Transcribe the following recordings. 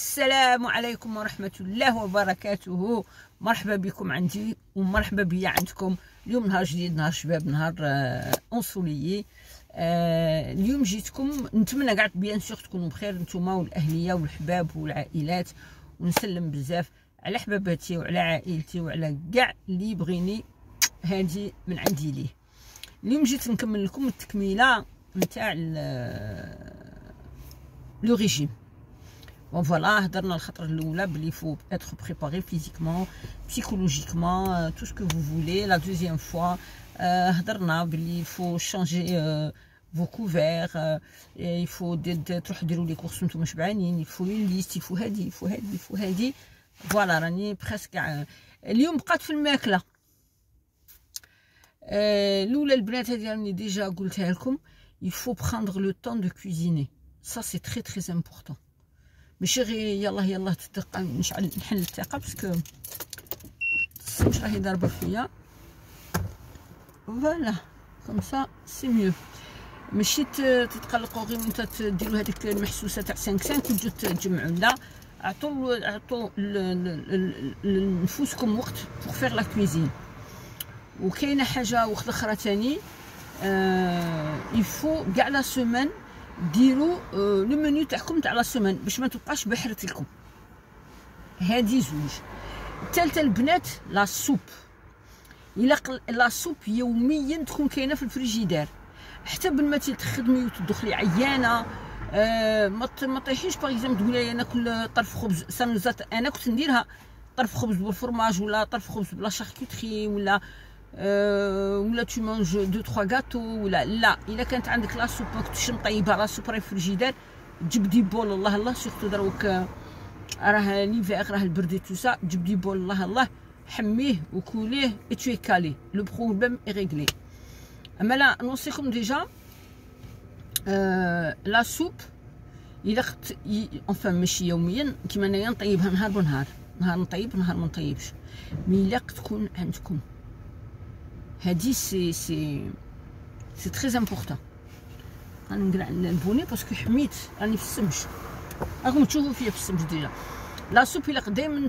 السلام عليكم ورحمة الله وبركاته. مرحبا بكم عندي ومرحبا بيا عندكم. اليوم نهار جديد، نهار شباب، نهار انسوليي. اليوم جيتكم، نتمنى كاع بيان سور تكونوا بخير نتوما والاهليه والحباب والعائلات، ونسلم بزاف على حباباتي وعلى عائلتي وعلى كاع اللي يبغيني هادي من عندي ليه. اليوم جيت نكمل لكم التكميله نتاع لو ريجيم. Bon voilà, هضرنا الخطرة الأولى بلي faut être préparé physiquement, psychologiquement, tout ce que vous voulez. La deuxième fois, هضرنا بلي faut changer vos couverts, il faut تروحوا ديروا لي كورس نتوما شبعانين, il faut une liste, il faut هادي, il faut هادي, il faut هادي. فوالا راني بريسك اليوم بقات في الماكلة. الأولى البنات هادي راني ديجا قلتها لكم, il faut prendre le temps de cuisiner. Ça c'est très très important. ماشي غير يلا تدق نشعل نحل الثقه باسكو الشمس راهي ضاربه فيا. فوالا كوم سا سي ميو. ماشي تتقلقوا غير وانت تديروا هذيك المحسوسه تاع 5 وتجوا تجمعوا. لا، عطوا لنفوسكم وقت بوغ فيغ لا كويزين. وكاينه حاجه وحده اخرى ثاني، يفو كاع لا سيمين ديروا لو منيو تاعكم تاع لا سيمين باش ما تبقاش بحرت لكم. هادي زوج. الثالثه البنات لا سوب. الا لا سوب يوميا تكون كاينه في الفريجيدير، حتى بل ما تخدمي وتدخلي عيانه. ما طيحيش باغ اكزومبل تقولي ناكل طرف خبز سانوزات. انا كنت نديرها طرف خبز بالفرماج ولا طرف خبز بلا شاركوتري ولا تو مانج 2-3 غاتو ولا لا. الا كانت عندك لا سوب ما كنتش مطيبها لا سوب راهي في الفريجيدير، جيب دي بول الله سورتو دروك راه ليفيغ راه البرد توسا، جيب دي بول الله حميه وكوليه اي تو كالي لو بروبليم اي ريغلي. اما لا نوصيكم ديجا لا سوب الا انفان ماشي يوميا كيما انايا نطيبها نهار بنهار، نهار نطيب نهار ما نطيبش. مي لا تكون عندكم هادي سي تري امبورطون. غنقلع البوني باسكو حميت راني في السمش، راكم تشوفوا فيا في السمش ديجا. لا سوب الا دائما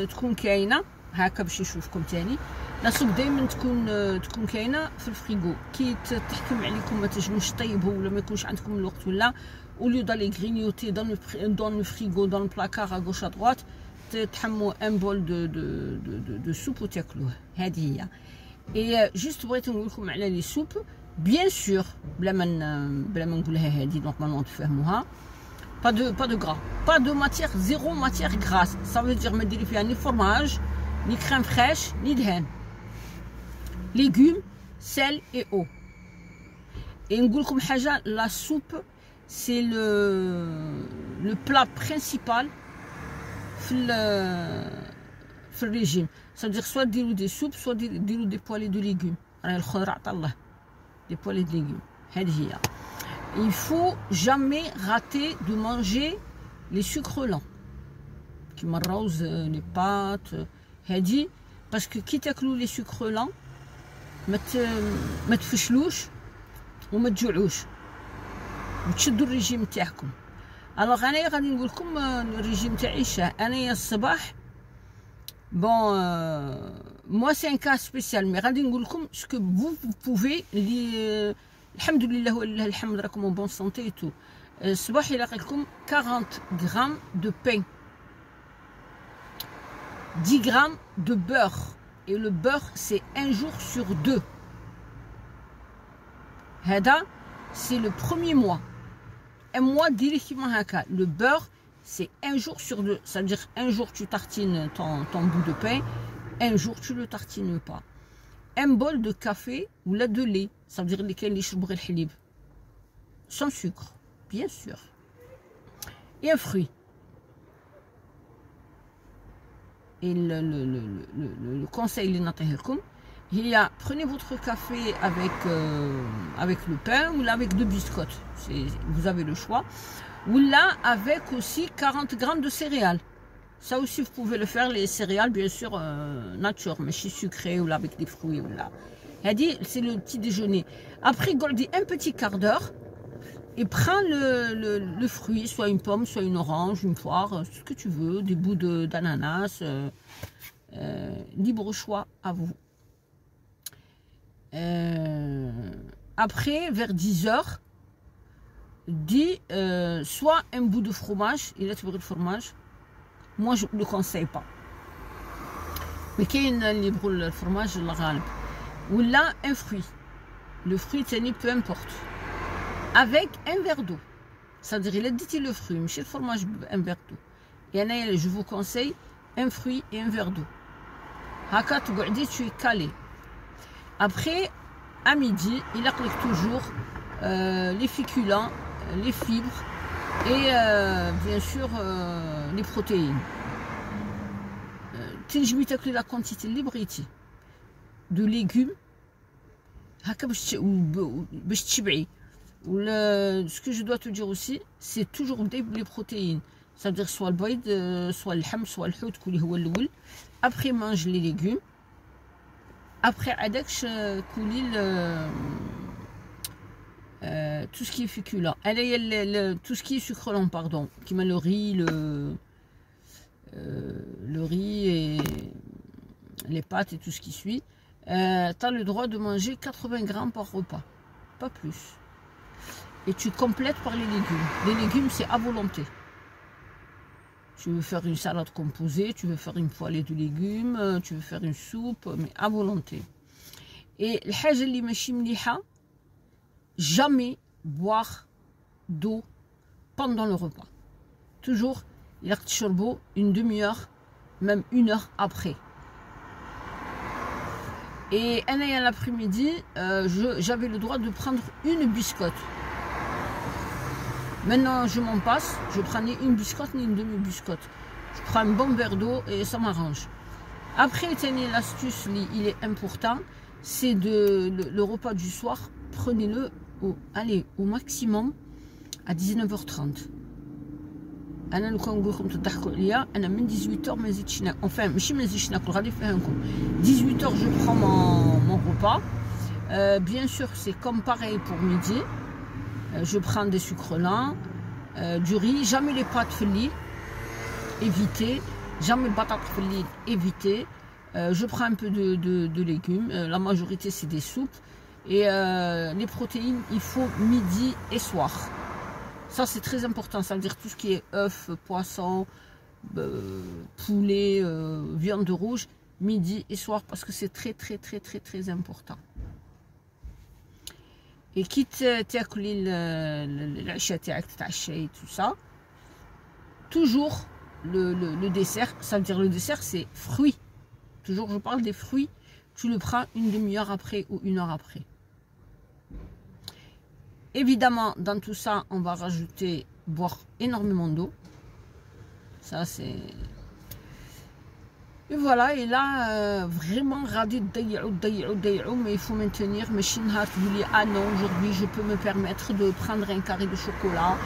تكون كاينه هكا باش نشوفكم تاني. لا سوب دائما تكون كاينه في الفريغو. كي تحكم عليكم ما تجموش طيبوا ولا ما يكونش عندكم الوقت ولا اوليو دالي غرينيوتي دون لو فريغو دون البلاكار ا غوش ا دروات، تحموا ان بول دو سوب وتاكلوه. هذه هي. اي جوست بغيت نقول لكم على لي سوب بيان سور بلا ما نقولها هذه نورمالمون تفهموها. با دو غرا، با دو ماتيير، زيرو ماتيير غراس. سا فو دير ما ديري فيها ني فرماج ني كريم فريش ني دهان، ليغوم سيل اي او. اي نقول لكم حاجه، لا سوب سي لو بلا برينسيبال في الريجيم. c'est-à-dire soit ديروا دي سوب soit ديروا دي بوالي دو ليغوم. راه الخضره عطا الله دي بوالي دو ليغوم. هذه هي. il faut jamais rater de manger les sucres lents كيما الروز لي بات هذه، باسكو كي تاكلوا لي سكر لان ما تفشلوش وما تجوعوش وتشدوا الريجيم تاعكم. الوغ انايا غادي نقول لكم الريجيم تاعي شاه. انايا الصباح bon moi c'est un cas spécial mais غادي نقول لكم ce que vous pouvez اللي الحمد لله ولله الحمد راكم en bonne santé et tout. الصباح يلاقي لكم 40 grammes de pain, 10 grammes de beurre, et le beurre c'est 1 jour sur 2. هذا c'est le premier mois. Un mois directement هكا. Le beurre c'est 1 jour sur 2. Ça veut dire un jour tu tartines ton bout de pain, un jour tu le tartines pas. Un bol de café ou là de lait. Ça veut dire lesquels les يشربوا غير الحليب. Sans sucre, bien sûr. Et un fruit. Et le conseil اللي نعطيه لكم هي prenez votre café avec le pain ou là avec 2 biscottes. Vous avez le choix. Ou là avec aussi 40 grammes de céréales. Ça aussi vous pouvez le faire, les céréales bien sûr nature, mais chez sucré ou là avec des fruits ou là. Elle dit c'est le petit déjeuner. Après Goldie un petit quart d'heure et prends le fruit, soit une pomme, soit une orange, une poire, ce que tu veux, des bouts d'ananas, libre choix à vous. Après, vers 10 h, dis soit un bout de fromage, il a de fromage, moi je ne le conseille pas. Mais qu'il y a le fromage, ou là un fruit. Le fruit, peu importe. Avec un verre d'eau. C'est-à-dire, il a dit le fruit, mais le fromage, un verre d'eau. Et je vous conseille un fruit et un verre d'eau. Haka, tu es calé. Après, à midi, il applique toujours les féculents, les fibres et bien sûr les protéines. Tu as la quantité libre de légumes. Ce que je dois te dire aussi, c'est toujours les protéines. C'est-à-dire soit le baïd, soit le ham, soit le hout, après mange les légumes. Après tout ce qui est féculent. Tout ce qui est sucre lent, pardon. Qui met le riz, le riz et les pâtes et tout ce qui suit. Tu as le droit de manger 80 grammes par repas. Pas plus. Et tu complètes par les légumes. Les légumes, c'est à volonté. Tu veux faire une salade composée, tu veux faire une poêlée de légumes, tu veux faire une soupe, mais à volonté. Et le haja li machi mliha, jamais boire d'eau pendant le repas. Toujours, il a une demi-heure, même 1 heure après. Et l'après-midi, j'avais le droit de prendre une biscotte. Maintenant, je m'en passe, je prenais une biscotte ni une demi-biscotte. Je prends un bon verre d'eau et ça m'arrange. Après, l'astuce, il est important, c'est le repas du soir, prenez-le au maximum à 19h30. انا لو كنقول لكم تضحكوا عليا انا من 18h ما زيدش ناكل enfin ماشي ما نزيدش ناكل غادي نفهمكم 18h je prends mon repas bien sûr c'est comme pareil pour midi je prends des sucres lents du riz jamais les pâtes feuilles évitez jamais les patates feuilles évitez je prends un peu de légumes la majorité c'est des soupes et les protéines il faut midi et soir. Ça, c'est très important. Ça veut dire tout ce qui est œufs, poissons, poulet, viande rouge, midi et soir, parce que c'est très, très, très, très, très important. Et quitte tout ça, toujours le dessert, ça veut dire le dessert, c'est fruits. Toujours, je parle des fruits. Tu le prends une demi-heure après ou 1 heure après. Évidemment, dans tout ça, on va rajouter, boire énormément d'eau. Ça, c'est... Et voilà, et là, vraiment, mais il faut maintenir. Mais ah non, aujourd'hui, je peux me permettre de prendre un carré de chocolat.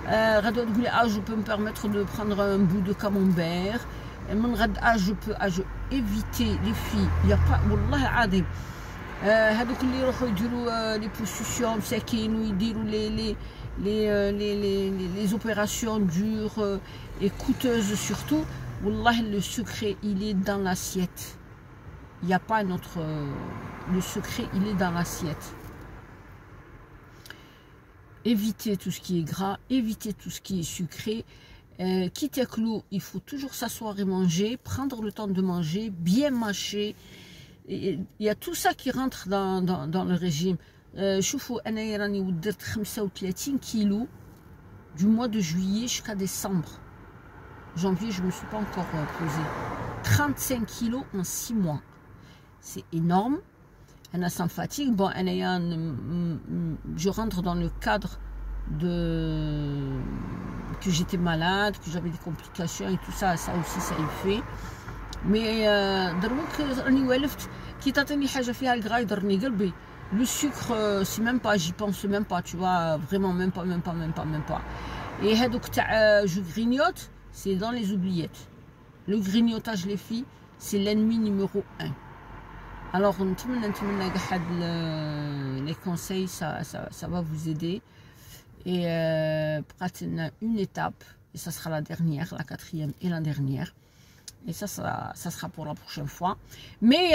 Je peux me permettre de prendre un bout de camembert. Je peux éviter les filles. Il n'y a pas... Wallah, adim. هذوك اللي يروحوا يديروا لي بوسيسيون مساكين ويديروا les opérations dures et coûteuses surtout. Wallah, le secret il est dans l'assiette. Il n'y a pas un autre. Le secret il est dans l'assiette. Évitez tout ce qui est gras, évitez tout ce qui est sucré. Quitte à clou, il faut toujours s'asseoir et manger, prendre le temps de manger, bien mâcher. Il y a tout ça qui rentre dans le régime. شوفوا أنا راني ودرت 35 kilos du mois de juillet jusqu'à décembre. Janvier, je ne me suis pas encore pesée. 35 kilos en 6 mois. C'est énorme. Ça me fatigue. Bon, je rentre dans le cadre que j'étais malade, que j'avais des complications et tout ça. Ça aussi, ça y fait. Mais دروك راني والفت كي تعطيني حاجه فيها الكرا يضرني قلبي. Le sucre c'est même pas, j'y pense même pas, tu vois, vraiment même pas. Et je grignote, c'est dans les oubliettes. Le grignotage les filles, c'est l'ennemi numéro 1. Alors les conseils ça va vous aider. Et بقات لنا une étape et ça sera la dernière, la quatrième et la dernière. Et ça sera pour la prochaine fois. Mais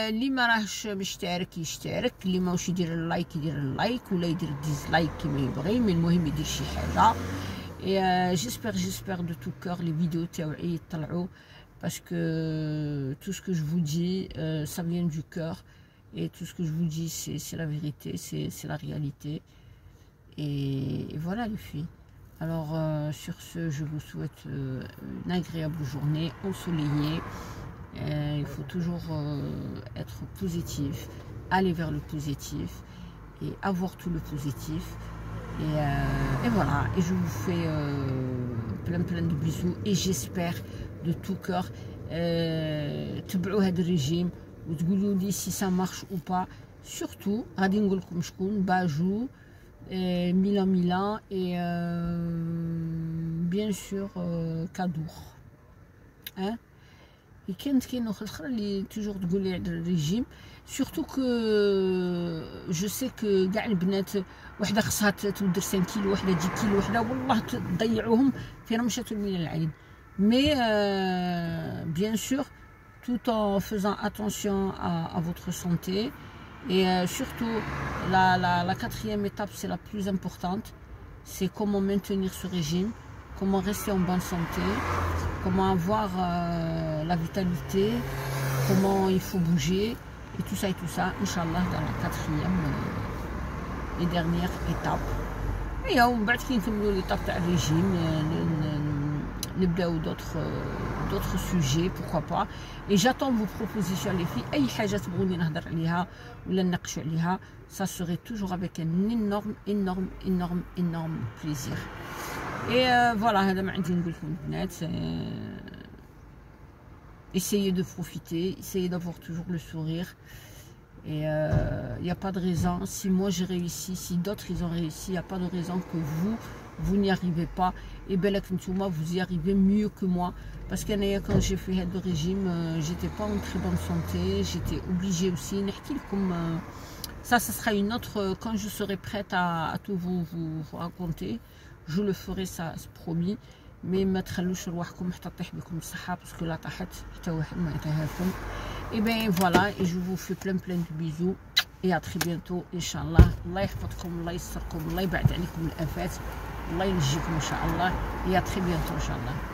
اللي ما راهش مشترك يشترك، اللي ماهوش يدير اللايك يدير اللايك ولا يدير ديزلايك كيما يبغي، مي المهم يدير شي حاجه. Et j'espère de tout cœur les vidéos تاوعي يطلعوا parce que tout ce que je vous dis ça vient du cœur et tout ce que je vous dis c'est la vérité, c'est la réalité. Et voilà les filles. Alors sur ce, je vous souhaite une agréable journée ensoleillée. Il faut toujours être positif, aller vers le positif et avoir tout le positif. Et voilà, et je vous fais plein de bisous et j'espère de tout cœur تبعوا هذا الريجيم وتقولوا لي si ça marche ou pas. Surtout غادي نقول لكم شكون باجو Milan et bien sûr Kadour. Hein? Et كاين اخرى اللي toujours تقول لي على الريجيم. Surtout que je sais que كاع البنات وحده خصها تدير 5 كيلو، وحده 10 كيلو، وحده والله تضيعوهم في رمشه من العين. Mais bien sûr tout en faisant attention à votre santé. Et surtout, la quatrième étape, c'est la plus importante. C'est comment maintenir ce régime, comment rester en bonne santé, comment avoir la vitalité, comment il faut bouger, et tout ça, Inch'Allah, dans la quatrième et dernière étape. Et on va finir l'étape du régime, نبداو d'autres sujets, pourquoi pas. Et j'attends vos propositions les filles. اي حاجه تبغوني نهضر عليها ولا نناقشوا عليها, ça serait toujours avec un énorme plaisir. Et voilà, هذا ما عندي نقول لكم البنات. Essayez de profiter, essayez d'avoir toujours le sourire. Et il n'y a pas de raison, si moi j'ai réussi, si d'autres ils ont réussi, il n'y a pas de raison que vous n'y arrivez pas. Et bien là, vous y arrivez mieux que moi. Parce que quand j'ai fait le régime, j'étais pas en très bonne santé, j'étais obligée aussi. Ça sera une autre, quand je serai prête à tout vous raconter, je le ferai, ça c'est promis. Mais ما تخلوش رواحكم حتى تطيح بكم الصحة parce que لا طاحت حتى واحد ما يعطيهالكم. Et bien voilà, et je vous fais plein de bisous et à très bientôt Inch'Allah. الله يحفظكم, الله يستركم, الله يبعد عليكم الآفات, الله ينجيكم إن شاء الله. Et à très bientôt Inch'Allah.